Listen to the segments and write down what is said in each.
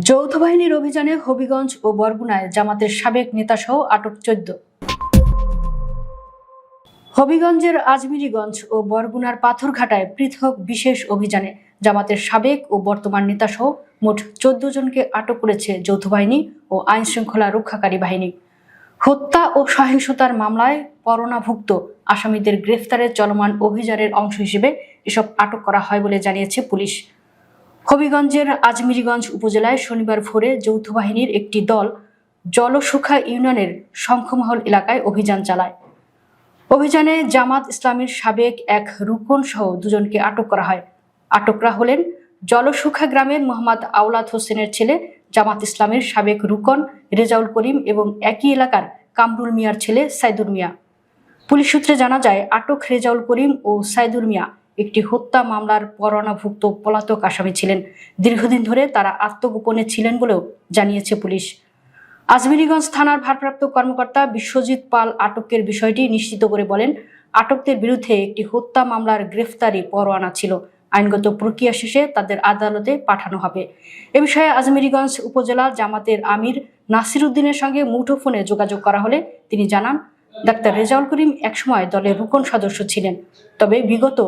যৌথ বাহিনীর অভিযানে হবিগঞ্জ ও বরগুনায় জামাতের সাবেক নেতাসহ আটক 14। হবিগঞ্জের আজমিরীগঞ্জ ও বরগুনার পাথরঘাটায় পৃথক বিশেষ অভিযানে জামাতের সাবেক ও বর্তমান নেতাসহ মোট 14 জনকে আটক করেছে যৌথ বাহিনী ও আইন শৃঙ্খলা রক্ষাকারী বাহিনী। হত্যা ও সহিংসতার মামলায় পরোয়ানাভুক্ত আসামিদের গ্রেফতারের চলমান অভিযানের অংশ হিসেবে এসব আটক করা হয় বলে জানিয়েছে পুলিশ। হবিগঞ্জের আজমিরীগঞ্জ উপজেলায় শনিবার ভোরে যৌথ বাহিনীর একটি দল জলসুখা ইউনিয়নের শঙ্খমহল এলাকায় অভিযান চালায়। অভিযানে জামাত ইসলামীর সাবেক এক রুকন সহ 2 জনকে আটক করা হয়। আটকরা হলেন জলসুখা গ্রামের মোহাম্মদ আওলাদ হোসেনের ছেলে জামাত ইসলামের সাবেক রুকন রেজাউল করিম এবং একই এলাকার কামরুল মিয়ার ছেলে সাইদুর মিয়া। পুলিশ সূত্রে জানা যায়, আটক রেজাউল করিম ও সাইদুর মিয়া একটি হত্যা মামলার পরোয়ানাভুক্ত পলাতক আসামি ছিলেন। দীর্ঘদিন ধরে তারা আত্মগোপনে ছিলেন বলেও জানিয়েছে পুলিশ। আজমিরীগঞ্জ থানার ভারপ্রাপ্ত কর্মকর্তা বিশ্বজিৎ পাল আটকের বিষয়টি নিশ্চিত করে বলেন, আটকদের বিরুদ্ধে একটি হত্যা মামলার গ্রেফতারি পরোয়ানা ছিল। আইনগত প্রক্রিয়া শেষে তাদের আদালতে পাঠানো হবে। এ বিষয়ে আজমিরীগঞ্জ উপজেলা জামাতের আমির নাসির উদ্দিনের সঙ্গে মুঠোফোনে যোগাযোগ করা হলে তিনি জানান, ডাক্তার রেজাউল করিম একসময় দলের রুকন সদস্য ছিলেন। তবে বিগত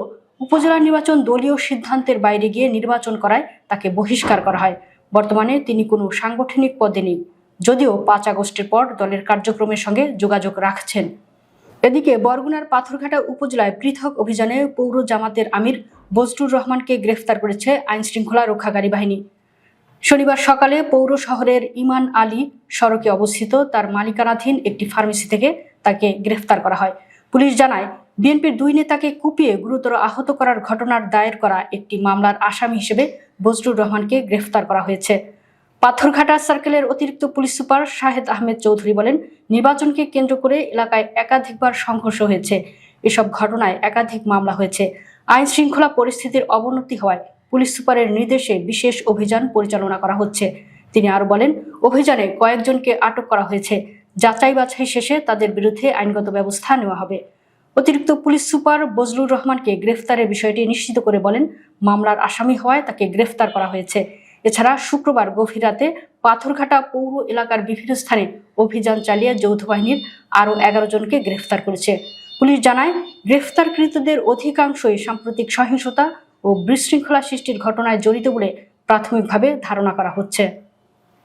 উপজেলা নির্বাচন দলীয় সিদ্ধান্তের বাইরে গিয়ে নির্বাচন করায় তাকে বহিষ্কার করা হয়। বর্তমানে তিনি কোনো সাংগঠনিক পদে নেই, যদিও 5 আগস্টের পর দলের কার্যক্রমের সঙ্গে যোগাযোগ রাখছেন। এদিকে বরগুনার পাথরঘাটা উপজেলায় পৃথক অভিযানে পৌর জামাতের আমির বজলুর রহমানকে গ্রেফতার করেছে আইন শৃঙ্খলা রক্ষাকারী বাহিনী। শনিবার সকালে পৌর শহরের ইমান আলী সড়কে অবস্থিত তার মালিকানাধীন একটি ফার্মেসি থেকে তাকে গ্রেফতার করা হয়। পুলিশ জানায়, বিএনপির 2 নেতাকে কুপিয়ে গুরুতর আহত করার ঘটনার দায়ের করা একটি মামলার আসামি হিসেবে বজলুর রহমানকে গ্রেফতার করা হয়েছে। পাথরঘাটা সার্কেলের অতিরিক্ত পুলিশ সুপার শাহেদ আহমেদ চৌধুরী বলেন, নির্বাচনকে কেন্দ্র করে এলাকায় একাধিকবার সংঘর্ষ হয়েছে। এসব ঘটনায় একাধিক মামলা হয়েছে। আইন শৃঙ্খলা পরিস্থিতির অবনতি হওয়ায় পুলিশ সুপারের নির্দেশে বিশেষ অভিযান পরিচালনা করা হচ্ছে। তিনি আরো বলেন, অভিযানে কয়েকজনকে আটক করা হয়েছে। যাচাই বাছাই শেষে তাদের বিরুদ্ধে আইনগত ব্যবস্থা নেওয়া হবে। অতিরিক্ত পুলিশ সুপার বজলুর রহমানকে গ্রেফতারের বিষয়টি নিশ্চিত করে বলেন, মামলার আসামি হওয়ায় তাকে গ্রেফতার করা হয়েছে। এছাড়া শুক্রবার গভীর রাতে পাথরঘাটা পৌর এলাকার বিভিন্ন স্থানে অভিযান চালিয়ে যৌথ বাহিনীর আরও 11 জনকে গ্রেফতার করেছে। পুলিশ জানায়, গ্রেফতারকৃতদের অধিকাংশই সাম্প্রতিক সহিংসতা ও বিশৃঙ্খলা সৃষ্টির ঘটনায় জড়িত বলে প্রাথমিকভাবে ধারণা করা হচ্ছে।